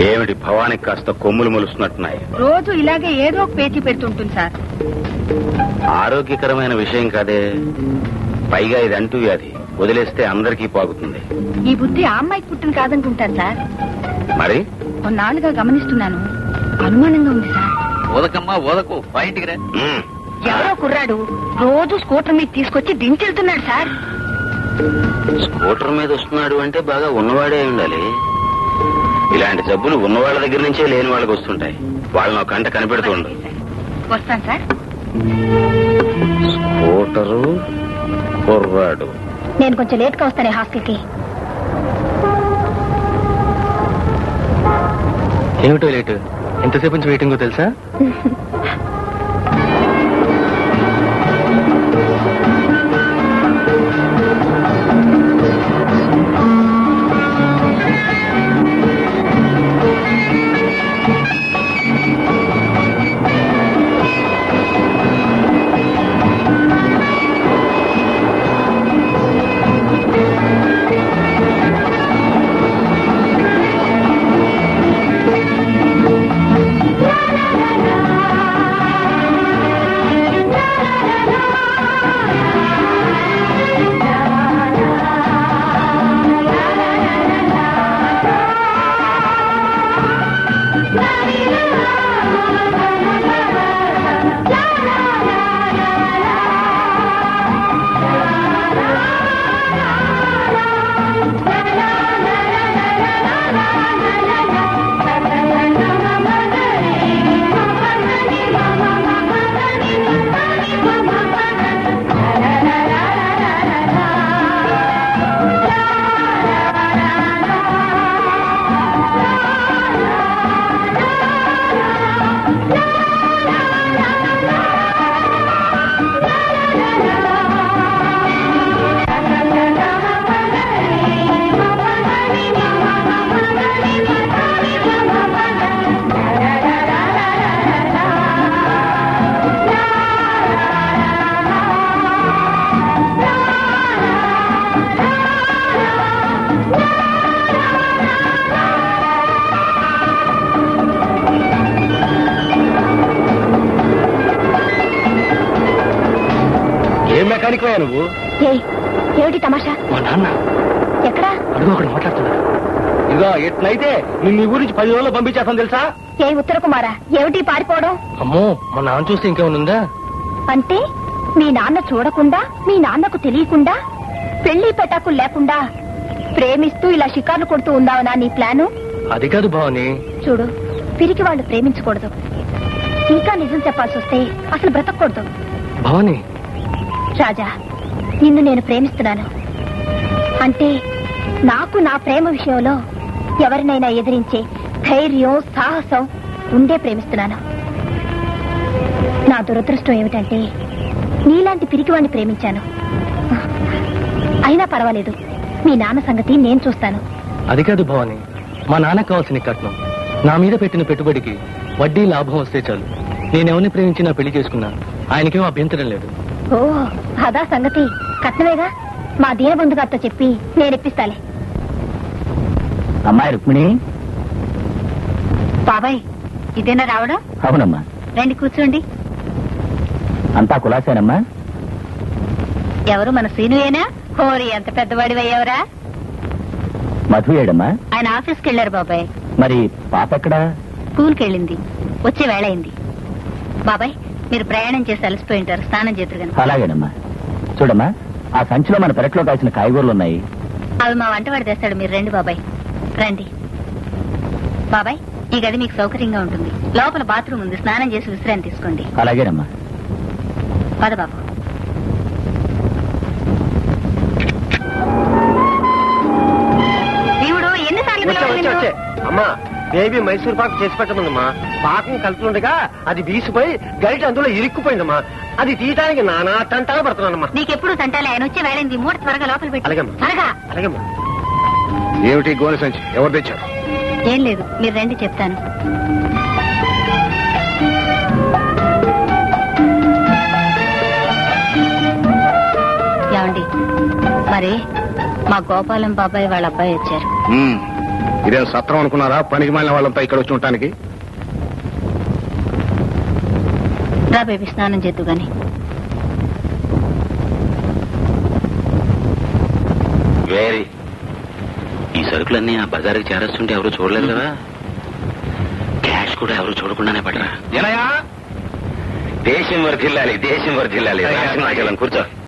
ఏమిటి భవానికి కాస్త కొమ్ములు మొలుస్తున్నట్టున్నాయి? రోజు ఇలాగే ఏదో పేచీ పెడుతుంటుంది సార్. ఆరోగ్యకరమైన విషయం కాదే, పైగా ఇది అంటూ వ్యాధి, వదిలేస్తే అందరికీ పాకుతుంది. ఈ బుద్ధి ఆ అమ్మాయికి పుట్టిన కాదనుకుంటారు సార్. మరి కొన్నాళ్ళుగా గమనిస్తున్నాను, అనుమానంగా ఉంది సార్. ఓదకమ్మా ఓదకు, పాయింట్కి రా. ఎవరో కుర్రాడు రోజు స్కూటర్ మీద తీసుకొచ్చి దించెళ్తున్నాడు సార్. స్కూటర్ మీద వస్తున్నాడు అంటే బాగా ఉన్నవాడే ఉండాలి. ఇలాంటి జబ్బులు ఉన్నవాళ్ల దగ్గర నుంచే లేని వాళ్ళకి వస్తుంటాయి. వాళ్ళని ఒక కంట కనిపెడుతూ ఉండు. వస్తాను సార్. స్కూటరు కుర్రాడు. నేను కొంచెం లేట్ గా వస్తానే హాస్టల్కి. ఏమిటో లేటు? ఎంతసేపు నుంచి వెయిటింగో తెలుసా? నువ్వు ఏమిటి తమాషా? మా నాన్న ఎక్కడా? అడుగు అక్కడ మాట్లాడుతున్నా. ఇదిగో ఎట్లయితే నిన్ను ఊరి నుంచి 10 రోజుల్లో పంపించేస్తాను తెలుసా? ఏ ఉత్తర కుమారా, ఏమిటి పారిపోవడం? అమ్మో, మా నాన్న చూస్తే ఇంకేమనుందా? అంటే మీ నాన్న చూడకుండా, మీ నాన్నకు తెలియకుండా, పెళ్లి పెటాకులు లేకుండా ప్రేమిస్తూ ఇలా షికార్లు కొడుతూ ఉందావనా నీ ప్లాను? అది కాదు భవాని. చూడు, పిరికి వాళ్ళు ప్రేమించకూడదు. ఇంకా నిజం చెప్పాల్సి వస్తే అసలు బ్రతకూడదు. భవాని, రాజా, నిన్ను నేను ప్రేమిస్తున్నాను. అంటే నాకు నా ప్రేమ విషయంలో ఎవరినైనా ఎదిరించే ధైర్యం, సాహసం ఉండే ప్రేమిస్తున్నాను. నా దురదృష్టం ఏమిటంటే నీలాంటి పిరికివాణ్ణి ప్రేమించాను. అయినా పర్వాలేదు, మీ నాన్న సంగతి నేను చూస్తాను. అది కాదు భవాని, మా నాన్నకు కావాల్సిన కట్నం, నా మీద పెట్టిన పెట్టుబడికి వడ్డీ లాభం వస్తే చాలు. నేనెవరిని ప్రేమించినా పెళ్లి చేసుకున్నా ఆయనకేమో అభ్యంతరం లేదు. ఓ, అదా సంగతి. కట్నమేగా, మా దీనబంధు గారితో చెప్పి నేను ఇప్పిస్తాలే. అమ్మాయి రుక్మిణి. బాబాయ్, ఇదేనా రావడం? అవునమ్మా. రండి కూర్చోండి. అంతా కులాసేనమ్మా? ఎవరు, మన సీనుయేనా? హోరి, ఎంత పెద్దవాడివి అయ్యావురా. మధు ఏడమ్మా? ఆయన ఆఫీస్కి వెళ్ళారు బాబాయ్. మరి పాప ఎక్కడా? స్కూల్కి వెళ్ళింది, వచ్చే వేళ అయింది. బాబాయ్, మీరు ప్రయాణం చేసి అలసిపోయింటారు, స్నానం చేతురుగాను. అలాగేనమ్మా. చూడమ్మా, ఆ సంచిలో మన పెరట్లో కాల్సిన కాయగూరలు ఉన్నాయి. అవి మా వంటవాడు తెస్తాడు, మీరు రండి బాబాయ్. రండి బాబాయ్, ఈ గది మీకు సౌకర్యంగా ఉంటుంది. లోపల బాత్రూమ్ ఉంది, స్నానం చేసి విశ్రాంతి తీసుకోండి. అలాగేనమ్మా. పద బాబు. దేవుడు ఎన్నిసార్లు అమ్మా, బేబీ మైసూర్ పాకు చేసి పెట్టమందమ్మా. పాకం కలుపుతుండగా అది వీసిపోయి గరిట అందులో ఇరుక్కుపోయిందమ్మా. అది తీయటానికి నానా తంటాగా పడుతున్నానమ్మా. నీకెప్పుడు తంటాలి, ఆయన వచ్చే వేళైంది. మూట త్వరగా లోపల పెట్టి. అలాగేమ్మా. త్వరగా. అలాగేమ్మా. ఏమిటి గోనె సంచి, ఎవరు తెచ్చారు? ఏం లేదు, మీరు రండి చెప్తాను. మరి మా గోపాలం బాబాయ్ వాళ్ళ అబ్బాయి వచ్చారు. ఇదేం సత్రం అనుకున్నారా? పనికి మాలిన వాళ్ళంతా ఇక్కడ వచ్చి ఉండటానికి. రా బేబీ, స్నానం చేద్దు గాని. వేరీ ఈ సరుకులన్నీ ఆ బజార్కి చేరేస్తుంటే ఎవరు చూడలేదు కదా. క్యాష్ కూడా ఎవరు చూడకుండానే పడరా. దేశం వర్ధిల్లాలి, దేశం వర్ధిల్లాలి. కూర్చో.